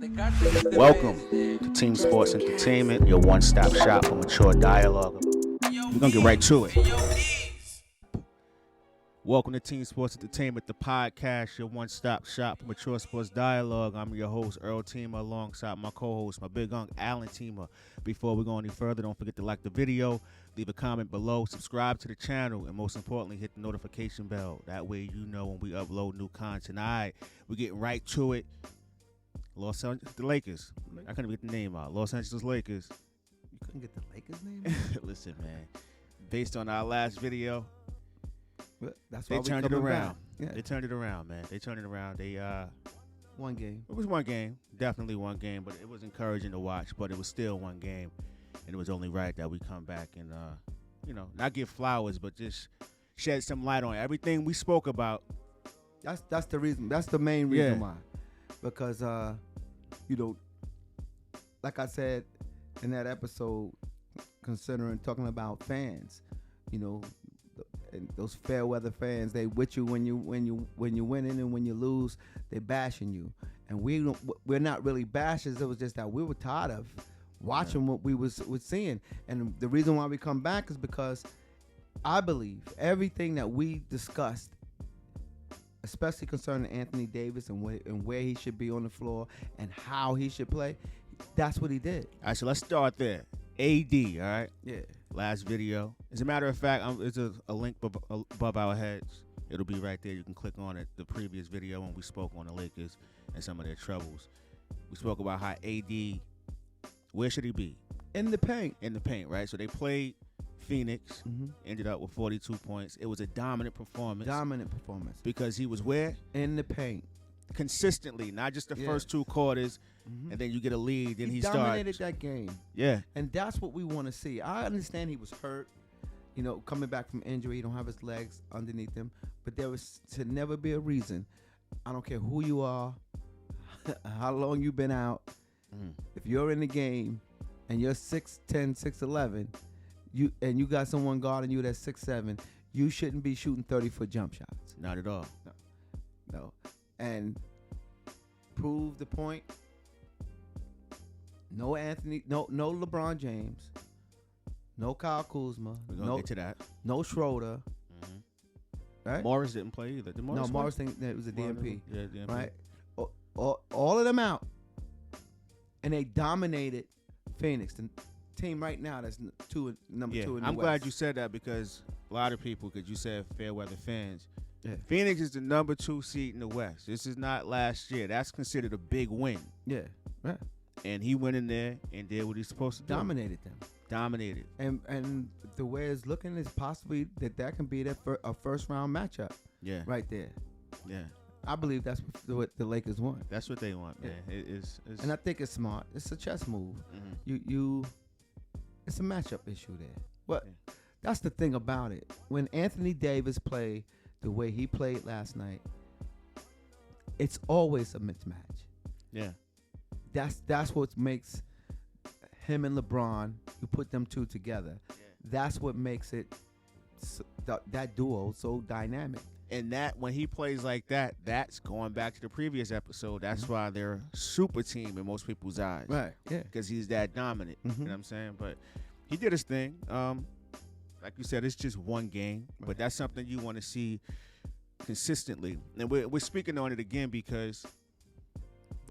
Welcome to Teem Sports Entertainment, your one-stop shop for mature dialogue. We're going to get right to it. Welcome to Teem Sports Entertainment, the podcast, your one-stop shop for mature sports dialogue. I'm your host, Earl Teemer, alongside my co-host, my big uncle, Alan Teemer. Before we go any further, don't forget to like the video, leave a comment below, subscribe to the channel, and most importantly, hit the notification bell. That way you know when we upload new content. All right, we're getting right to it. The Lakers. I couldn't get the name out. Los Angeles Lakers. You couldn't get the Lakers name? Listen, man. Based on our last video, they turned it around. Yeah. They turned it around, man. They turned it around. They one game. It was one game. Definitely one game, but it was encouraging to watch, but it was still one game. And it was only right that we come back and not give flowers, but just shed some light on everything we spoke about. That's the reason. That's the main reason why. Because like I said in that episode, considering talking about fans, and those fair weather fans, they with you when you winning, and when you lose, they bashing you. And we're not really bashers. It was just that we were tired of watching what we was seeing. And the reason why we come back is because I believe everything that we discussed, especially concerning Antony Davis and where he should be on the floor and how he should play, that's what he did. All right, so let's start there. AD, all right? Yeah. Last video. As a matter of fact, there's a link above our heads. It'll be right there. You can click on it. The previous video when we spoke on the Lakers and some of their troubles. We spoke about how AD, where should he be? In the paint. In the paint, right? So they played Phoenix, ended up with 42 points. It was a dominant performance. Because he was where? In the paint. Consistently, not just the first two quarters, and then you get a lead, then he dominated that game. Yeah. And that's what we want to see. I understand he was hurt, coming back from injury. He don't have his legs underneath him. But there was to never be a reason. I don't care who you are, how long you've been out. If you're in the game and you're 6'10", 6'11", you got someone guarding you that's 6'7", you shouldn't be shooting 30-foot jump shots. Not at all. No. And prove the point. No LeBron James. No Kyle Kuzma. We're gonna get to that. No Schroeder. Right? Morris didn't play either. Did Morris Morris it was a DMP. Yeah, DMP. Right? All of them out. And they dominated Phoenix. The team right now that's number 2 in the West. I'm glad you said that because a lot of people, because you said fair weather fans, yeah. Phoenix is the number 2 seed in the West. This is not last year. That's considered a big win. Yeah, right. And he went in there and did what he's supposed to do. Dominated them. Dominated. And the way it's looking is possibly that can be a first-round matchup. Yeah. Right there. Yeah. I believe that's what the Lakers want. That's what they want, man. Yeah. It's and I think it's smart. It's a chess move. It's a matchup issue there. But that's the thing about it. When Antony Davis played the way he played last night, it's always a mismatch. Yeah. That's what makes him and LeBron, you put them two together. Yeah. That's what makes it that duo so dynamic. And that when he plays like that, that's going back to the previous episode. That's why they're a super team in most people's eyes. Right. Yeah. Because he's that dominant. You know what I'm saying? But he did his thing. Like you said, it's just one game, but that's something you want to see consistently. And we're speaking on it again because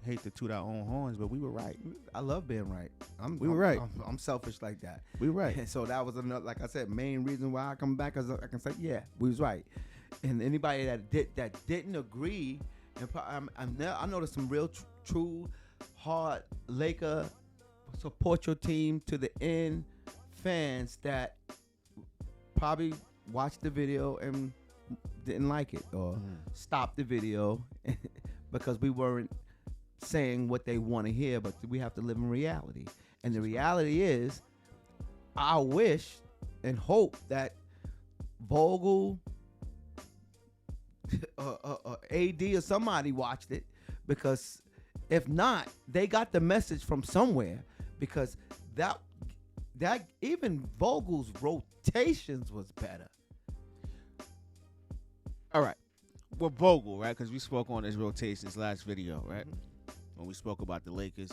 I hate to toot our own horns, but we were right. I love being right. We were right. I'm selfish like that. We were right. And so that was another, like I said, main reason why I come back, because I can say, yeah, we was right. And anybody that didn't agree, and I know there's some real true hard Laker support your team to the end fans that probably watched the video and didn't like it or stopped the video because we weren't saying what they want to hear, but we have to live in reality. And the reality is, I wish and hope that Vogel, AD or somebody watched it, because if not, they got the message from somewhere, because that even Vogel's rotations was better. All right. Well, Vogel, right? Because we spoke on his rotations last video, right? when we spoke about the Lakers.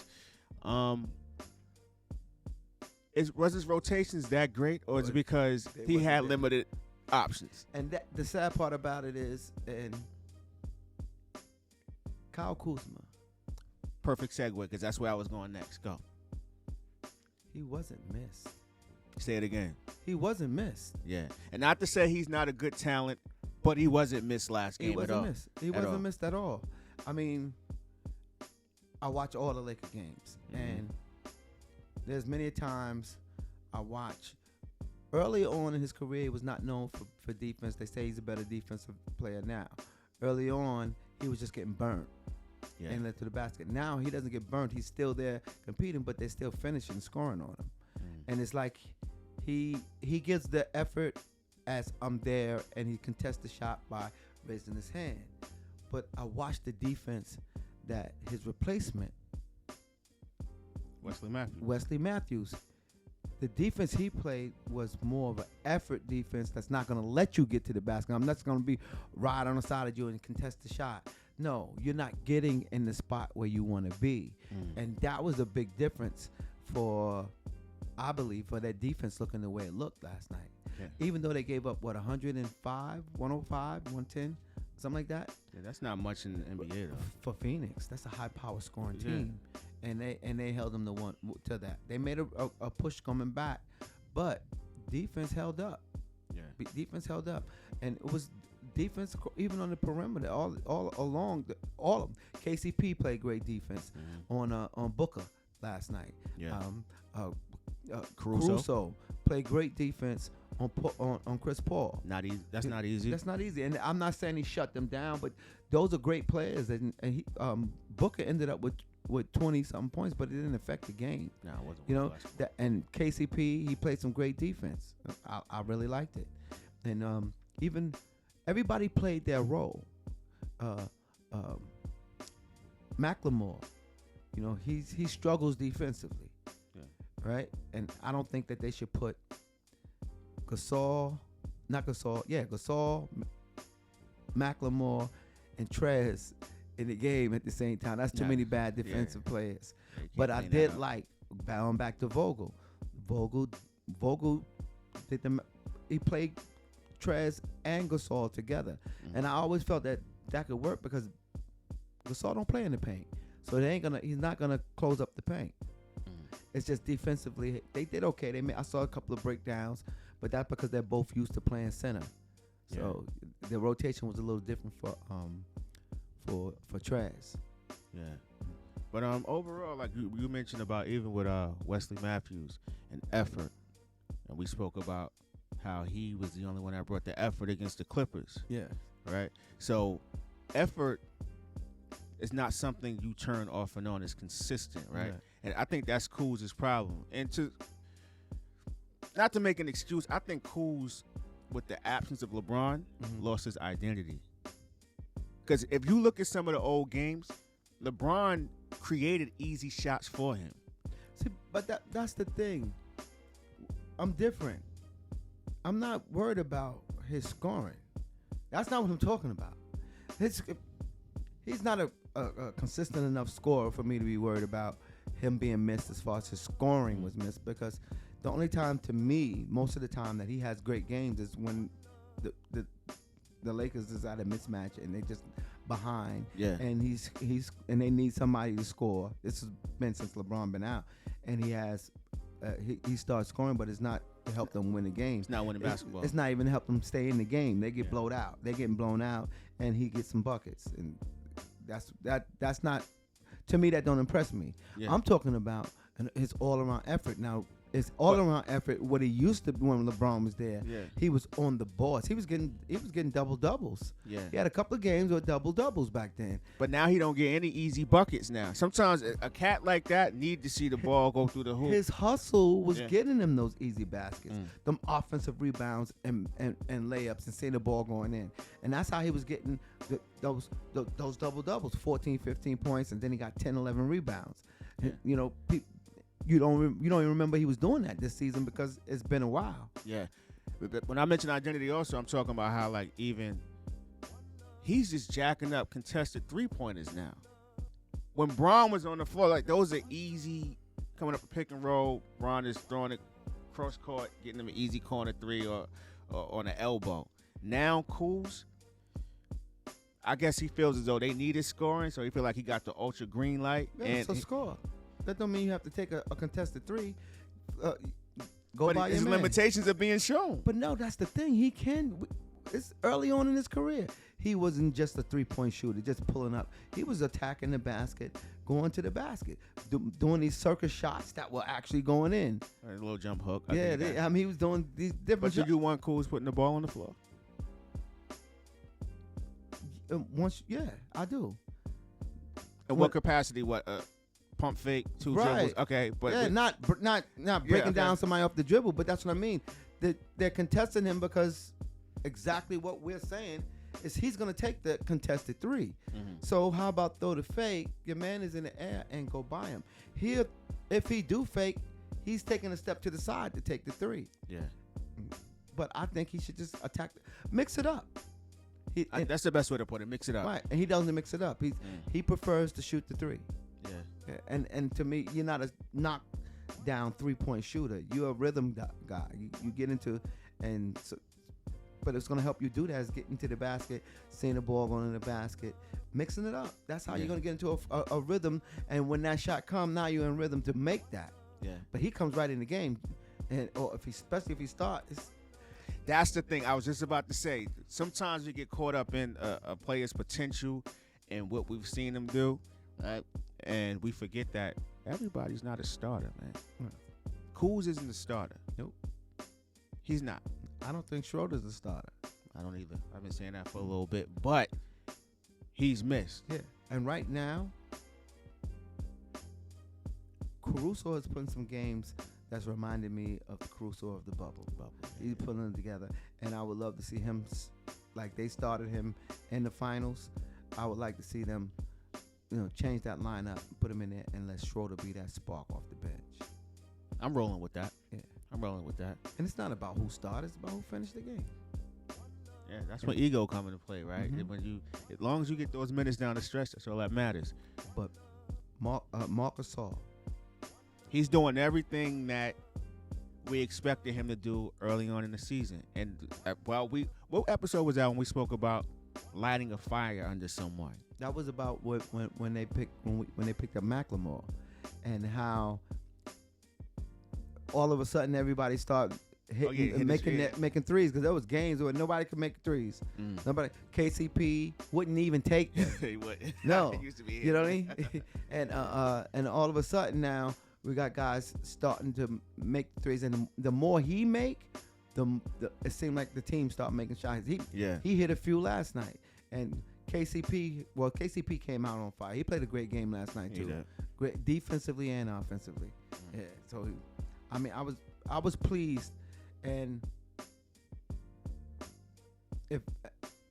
Was his rotations that great, or is it because he had limited options? And the sad part about it is, and Kyle Kuzma. Perfect segue, because that's where I was going next. Go. He wasn't missed. Say it again. He wasn't missed. Yeah. And not to say he's not a good talent, but he wasn't missed last game at all. He wasn't missed at all. I mean, I watch all the Lakers games, and there's many times I watch. Early on in his career, he was not known for defense. They say he's a better defensive player now. Early on, he was just getting burnt and led to the basket. Now he doesn't get burnt. He's still there competing, but they're still finishing, scoring on him. And it's like he gives the effort as I'm there, and he contests the shot by raising his hand. But I watched the defense that his replacement, Wesley Matthews, the defense he played was more of an effort defense that's not going to let you get to the basket. I'm not going to be right on the side of you and contest the shot. No, you're not getting in the spot where you want to be. And that was a big difference I believe, for that defense looking the way it looked last night. Yeah. Even though they gave up, 105, 105, 110, something like that. Yeah, that's not much in the NBA, though. For Phoenix, that's a high-power scoring team. And they held them to that. They made a push coming back, but defense held up. Yeah. Defense held up. And it was defense even on the perimeter, all along. All of them. KCP played great defense on Booker last night. Yeah. Caruso played great defense on Chris Paul. Not easy. That's not easy. That's not easy. And I'm not saying he shut them down, but those are great players. And he, Booker ended up with 20-something points, but it didn't affect the game. No, it wasn't. And KCP, he played some great defense. I really liked it. And even everybody played their role. McLemore, he struggles defensively. Right? And I don't think that they should put Gasol, McLemore, and Trez in the game at the same time. That's too many bad defensive players. But I did like, bowing back to Vogel. Vogel he played Trez and Gasol together. And I always felt that could work because Gasol don't play in the paint. So he's not gonna close up the paint. It's just defensively, they did okay. I saw a couple of breakdowns, but that's because they're both used to playing center. So the rotation was a little different for Trez. Yeah, but overall, like you mentioned about even with Wesley Matthews and effort, and we spoke about how he was the only one that brought the effort against the Clippers. Yeah. Right. So effort is not something you turn off and on. It's consistent, right? And I think that's Kuz's problem. And not to make an excuse, I think Kuz, with the absence of LeBron, lost his identity. Because if you look at some of the old games, LeBron created easy shots for him. See, but that's the thing. I'm different. I'm not worried about his scoring. That's not what I'm talking about. He's not a consistent enough scorer for me to be worried about him being missed as far as his scoring was missed, because the only time, to me, most of the time that he has great games is when the Lakers is at a mismatch and they just behind, and and they need somebody to score. This has been since LeBron been out, and he starts scoring, but it's not to help them win the game. It's not winning basketball. It's not even to help them stay in the game. They get blown out. They're getting blown out, and he gets some buckets, and that's not, to me, that don't impress me. I'm talking about his all-around effort. Now, it's all-around effort. What he used to be when LeBron was there, he was on the boards. He was getting double-doubles. Yeah. He had a couple of games with double-doubles back then. But now he don't get any easy buckets now. Sometimes a cat like that need to see the ball go through the hoop. His hustle was getting him those easy baskets, them offensive rebounds and layups, and seeing the ball going in. And that's how he was getting those double-doubles, 14, 15 points, and then he got 10, 11 rebounds. Yeah. You don't even remember he was doing that this season because it's been a while. Yeah. But when I mention identity also, I'm talking about how, like, even he's just jacking up contested three-pointers now. when Bron was on the floor, like those are easy coming up a pick and roll. Bron is throwing it cross court, getting them an easy corner three or on an elbow. Now Kuz, I guess he feels as though they needed scoring, so he feel like he got the ultra green light. Yeah, and so score. That don't mean you have to take a contested three. Go but by his your man. limitations are being shown. But no, that's the thing. He can. It's early on in his career. He wasn't just a three-point shooter, just pulling up. He was attacking the basket, going to the basket, doing these circus shots that were actually going in. A little jump hook. I mean, he was doing these different. But you want Kuz putting the ball on the floor? I do. In what capacity? What? Pump fake, two dribbles. Okay, but yeah, not breaking down somebody off the dribble, but that's what I mean. They're contesting him because exactly what we're saying is he's going to take the contested three. Mm-hmm. So how about throw the fake? Your man is in the air and go by him. Here, if he do fake, he's taking a step to the side to take the three. Yeah. But I think he should just attack, mix it up. That's the best way to put it. Mix it up. Right, and he doesn't mix it up. He prefers to shoot the three. Yeah. And to me, you're not a knockdown 3-point shooter. You're a rhythm guy. You get into and so, but it's going to help you do that is getting to the basket, seeing the ball going in the basket, mixing it up. That's how you're going to get into a rhythm. And when that shot comes, now you're in rhythm to make that. Yeah. But he comes right in the game, and especially if he starts. That's the thing I was just about to say. Sometimes we get caught up in a player's potential and what we've seen him do, and we forget that everybody's not a starter, man. Kuz isn't a starter. Nope. He's not. I don't think Schroeder's a starter. I don't either. I've been saying that for a little bit, but he's missed. Yeah. And right now, Caruso has put in some games that's reminded me of the Caruso of the bubble. He's putting them together, and I would love to see him, like they started him in the finals. I would like to see them, change that lineup, put him in there, and let Schroeder be that spark off the bench. I'm rolling with that. Yeah. I'm rolling with that. And it's not about who started, it's about who finished the game. Yeah, that's when ego come into play, right? Mm-hmm. When as long as you get those minutes down the stretch, that's all that matters. But Marcus Gasol, he's doing everything that we expected him to do early on in the season. And what episode was that when we spoke about lighting a fire under someone? That was about when they picked up McLemore, and how all of a sudden everybody started making threes, because there was games where nobody could make threes. Nobody. KCP wouldn't even take them. He wouldn't. No, He used to be you know what I mean? And all of a sudden now we got guys starting to make threes, and the more he make, it seemed like the team started making shots. He hit a few last night, and KCP came out on fire. He played a great game last night too. Great defensively and offensively. Yeah. So, I mean, I was pleased, and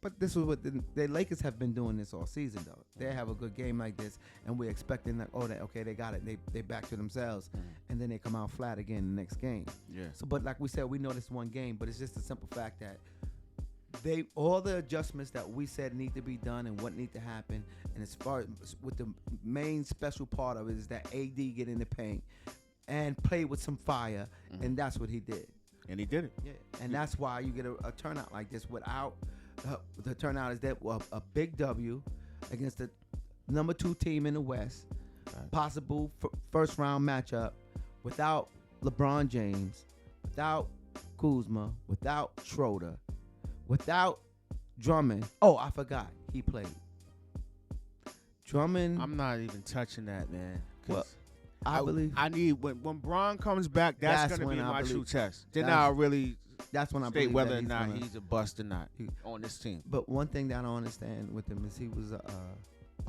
but this was what the Lakers have been doing this all season though. They have a good game like this, and we're expecting that. They got it. They back to themselves, and then they come out flat again the next game. Yeah. So, but like we said, we know this one game, but it's just a simple fact that all the adjustments that we said need to be done and what need to happen, and as far as with the main special part of it is that AD get in the paint and play with some fire, and that's what he did. And he did it. Yeah, and that's why you get a turnout like this. Without the turnout is that a big W against the number 2 team in the West, possible first round matchup, without LeBron James, without Kuzma, without Schroeder, without Drummond. Oh, I forgot he played. Drummond. I'm not even touching that, man. Well, I believe I need when Bron comes back. That's gonna be my true test. Then I'll really. That's when I state believe whether or not he's a bust or not on this team. But one thing that I don't understand with him is he was a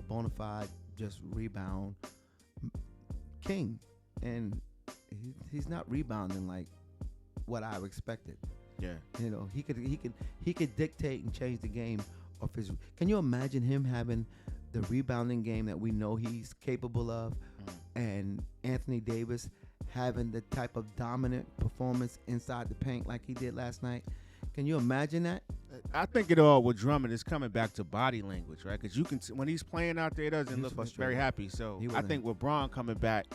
bona fide just rebound king, and he's not rebounding like what I expected. Yeah, he could dictate and change the game of his. Can you imagine him having the rebounding game that we know he's capable of, and Antony Davis having the type of dominant performance inside the paint like he did last night? Can you imagine that? I think it all with Drummond is coming back to body language, right? Because you can when he's playing out there, it doesn't He's look very frustrated. happy. So He I wasn't. think with Braun coming back,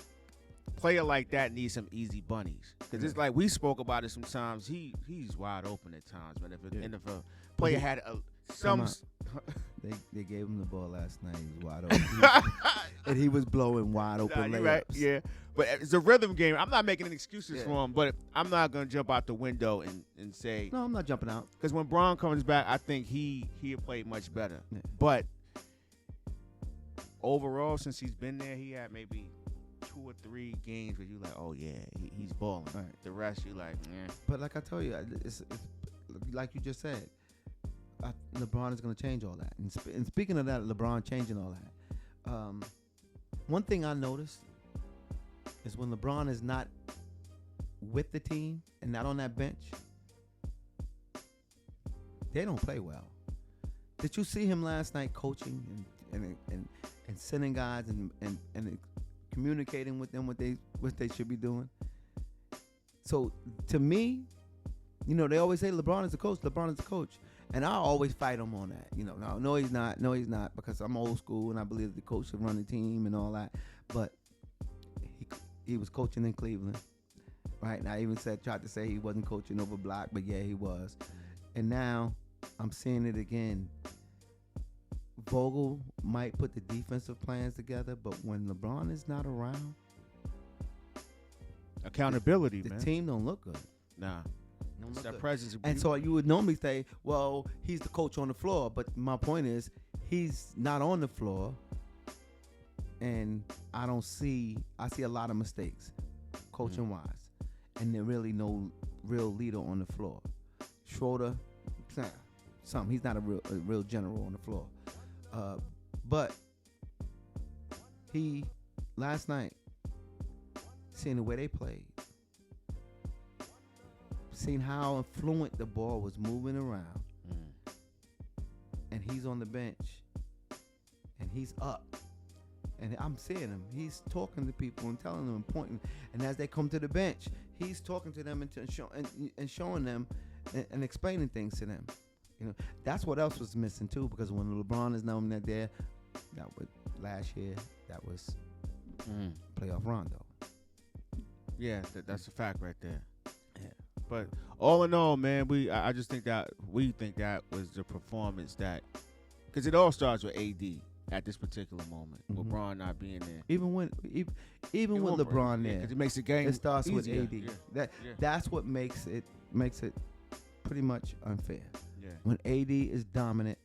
player like that needs some easy bunnies. Because it's like we spoke about it sometimes. He's wide open at times, man. And if a player had some. They gave him the ball last night. He was wide open. And he was blowing wide open layups. Right, yeah. But it's a rhythm game. I'm not making any excuses for him, but I'm not going to jump out the window and say. No, I'm not jumping out. Because when Braun comes back, I think he'll play much better. Yeah. But overall, since he's been there, he had maybe 2 or 3 games where you like, oh, yeah, he's balling. Right. The rest, you like, yeah. But like I told you, it's like you just said, LeBron is going to change all that. And speaking of that, LeBron changing all that, one thing I noticed is when LeBron is not with the team and not on that bench, they don't play well. Did you see him last night coaching and sending guys and communicating with them what they should be doing? So to me, they always say LeBron is the coach. LeBron is the coach. And I always fight him on that. No, he's not. No, he's not, because I'm old school and I believe the coach should run the team and all that. But he was coaching in Cleveland, right? And I even tried to say he wasn't coaching over Block, but yeah, he was. And now I'm seeing it again. Vogel might put the defensive plans together, but when LeBron is not around, Accountability, the man. team don't look good. Nah. Don't It's look that good. presence. And so you would normally say, well, he's the coach on the floor. But my point is, he's not on the floor. And I see a lot of mistakes, coaching wise. And there's really no real leader on the floor. Schroeder, he's not a real general on the floor. But last night, seeing the way they played, seeing how fluent the ball was moving around, and he's on the bench, and he's up, and I'm seeing him. He's talking to people and telling them and pointing, and as they come to the bench, he's talking to them and showing them and explaining things to them. That's what else was missing too, because when LeBron is not there, that was last year. That was playoff Rondo. Yeah, that's a fact right there. Yeah. But all in all, man, I just think that we think that was the performance that, because it all starts with AD at this particular moment. Mhm. LeBron not being there. Even with LeBron there, because it makes the game. it starts with easier. AD. Yeah. That's what makes it pretty much unfair. Yeah. When AD is dominant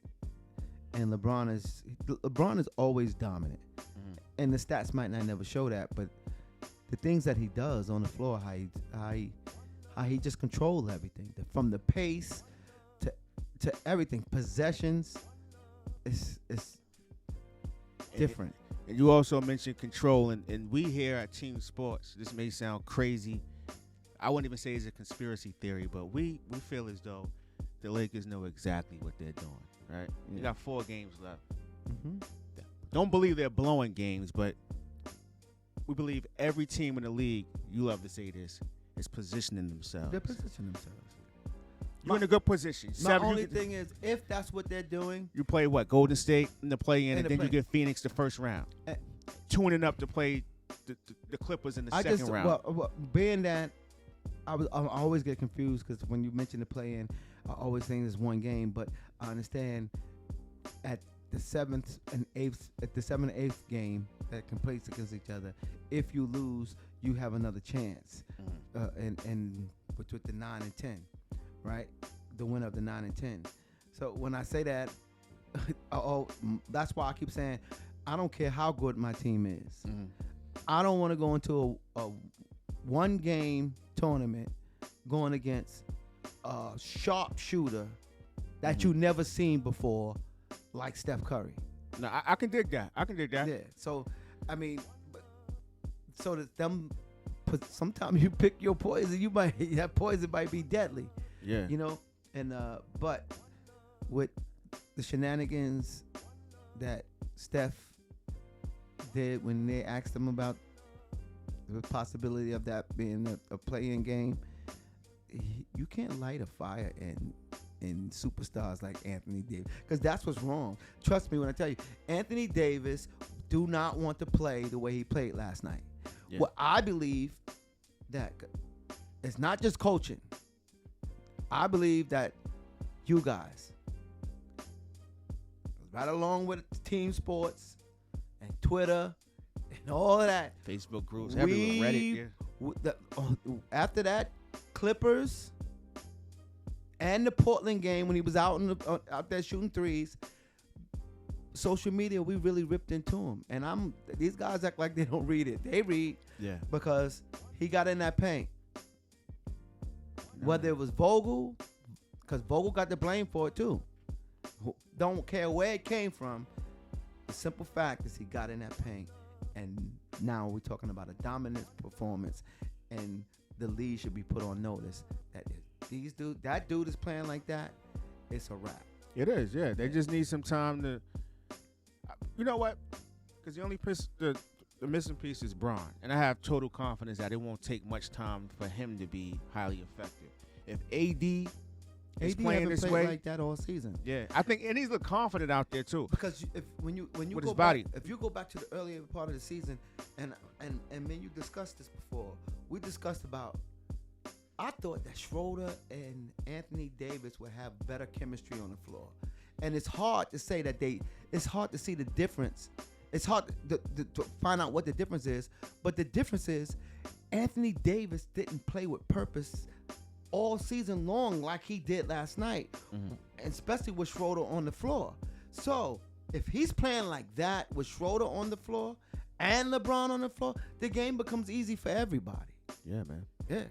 and LeBron is always dominant. And the stats might not never show that, but the things that he does on the floor, how he just controls everything, from the pace to everything, possessions, it's different. And you also mentioned control, and we here at Teem Sports, this may sound crazy. I wouldn't even say it's a conspiracy theory, but we feel as though the Lakers know exactly what they're doing, right? You got 4 games left. Mm-hmm. Don't believe they're blowing games, but we believe every team in the league, you love to say this, is positioning themselves. They're positioning themselves. You're in a good position. My only thing is, if that's what they're doing, you play what? Golden State in the play-in, and then you play. get Phoenix the first round. Tuning up to play the Clippers in the second round. Well, being that I always get confused, because when you mention the play-in, I always think there's one game, but I understand at the 7th and 8th game that competes against each other, if you lose, you have another chance. And with the 9 and 10, right? The winner of the 9 and 10. So when I say that, that's why I keep saying I don't care how good my team is. I don't want to go into a one-game tournament going against a sharpshooter that you never seen before, like Steph Curry. No, I can dig that. Yeah. So, I mean, so that sometimes you pick your poison. That poison might be deadly. Yeah. And but with the shenanigans that Steph did when they asked him about the possibility of that being a play-in game, you can't light a fire in in superstars like Antony Davis, because that's what's wrong. Trust me when I tell you, Antony Davis do not want to play the way he played last night. Yeah. Well, I believe that it's not just coaching. I believe that you guys, right along with Teem Sports and Twitter and all of that, Facebook groups, everywhere, Reddit. After that, Clippers and the Portland game when he was out out there shooting threes, social media, we really ripped into him. And these guys act like they don't read it. They read because he got in that paint. Whether it was Vogel, because Vogel got the blame for it too. Don't care where it came from. The simple fact is he got in that paint. And now we're talking about a dominant performance. And the league should be put on notice that if that dude is playing like that, it's a wrap. It is, yeah. They just need some time to. You know what? Because the only the missing piece is Bron, and I have total confidence that it won't take much time for him to be highly effective. If AD is playing this way like that all season, yeah, I think, and he's look confident out there too. Because when you with go his body, back, if you go back to the earlier part of the season, and man, you discussed this before. We discussed about. I thought that Schroeder and Antony Davis would have better chemistry on the floor. And it's hard to say that it's hard to see the difference. It's hard to find out what the difference is. But the difference is Antony Davis didn't play with purpose all season long like he did last night, and especially with Schroeder on the floor. So if he's playing like that with Schroeder on the floor and LeBron on the floor, the game becomes easy for everybody. Yeah, man. Yeah.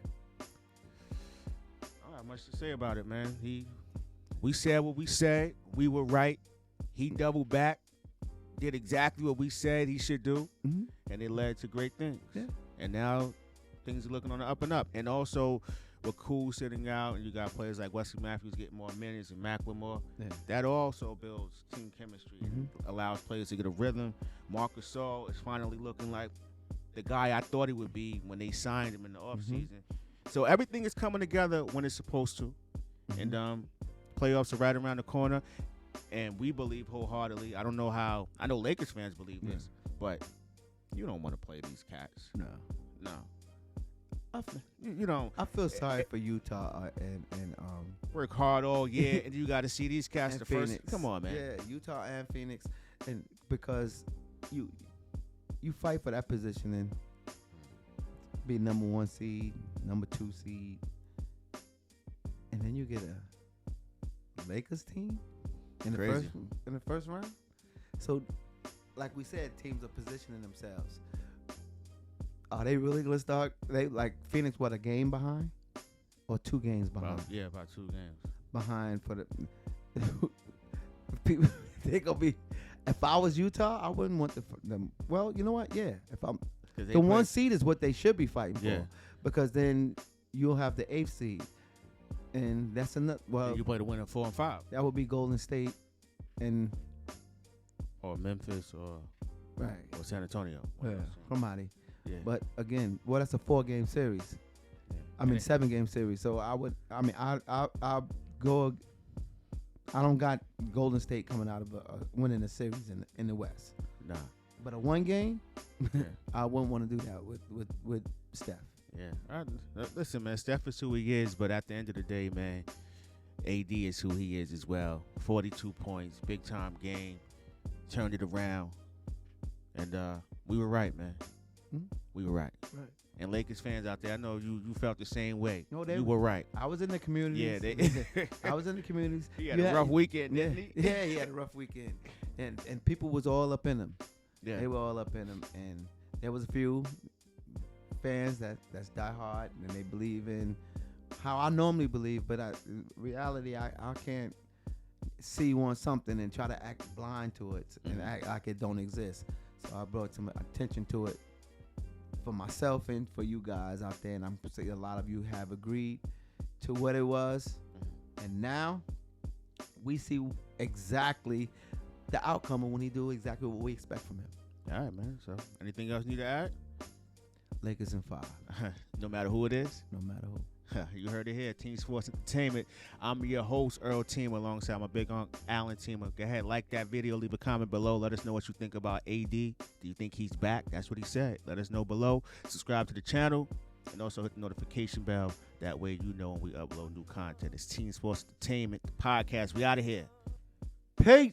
Much to say about it, man. We said what we said. We were right. He doubled back, did exactly what we said he should do, and it led to great things. Yeah. And now things are looking on the up and up. And also, with Kuz sitting out, and you got players like Wesley Matthews getting more minutes and Macklemore, that also builds team chemistry and allows players to get a rhythm. Marc Gasol is finally looking like the guy I thought he would be when they signed him in the offseason. So everything is coming together when it's supposed to. And playoffs are right around the corner. And we believe wholeheartedly. I don't know how. I know Lakers fans believe this. But you don't want to play these cats. No. You know. I feel sorry for Utah and work hard all year. And you got to see these cats the Phoenix. first. Come on, man. Yeah, Utah and Phoenix. And because you fight for that position and be number 1 seed, number 2 seed, and then you get a Lakers team in the first round. So, like we said, teams are positioning themselves. Are they really gonna start? They like Phoenix, what, a game behind, or 2 games behind? About 2 games behind for the people. They gonna be. If I was Utah, I wouldn't want them. Well, you know what? Yeah, if I'm. The 1 seed is what they should be fighting for, because then you'll have the 8th seed, and that's enough. Well, you play the winner 4 and 5. That would be Golden State, or Memphis, or San Antonio. Somebody. Yeah. But again, that's a 4-game series. Yeah. I mean, 7-game series. So I go. I don't got Golden State coming out of winning a series in the West. Nah. But a 1 game, I wouldn't want to do that with Steph. Yeah. Listen, man, Steph is who he is, but at the end of the day, man, AD is who he is as well. 42 points, big-time game, turned it around. And we were right, man. We were right. Right. And Lakers fans out there, I know you felt the same way. No, you were right. I was in the communities. Yeah, I was in the communities. He had a rough weekend, didn't he? Yeah, he had a rough weekend. And people was all up in him. Yeah. They were all up in him. And there was a few fans that's diehard and they believe in how I normally believe, but in reality, I can't see something and try to act blind to it and act like it don't exist. So I brought some attention to it for myself and for you guys out there, and I'm saying a lot of you have agreed to what it was, and now we see exactly the outcome of when he do exactly what we expect from him. All right, man. So anything else you need to add? Lakers in 5. No matter who it is? No matter who. You heard it here, Teem Sports Entertainment. I'm your host, Earl Teem, alongside my big uncle, Alan Teemer. Go ahead, like that video, leave a comment below. Let us know what you think about AD. Do you think he's back? That's what he said. Let us know below. Subscribe to the channel, and also hit the notification bell. That way you know when we upload new content. It's Teem Sports Entertainment, the podcast. We out of here. Peace.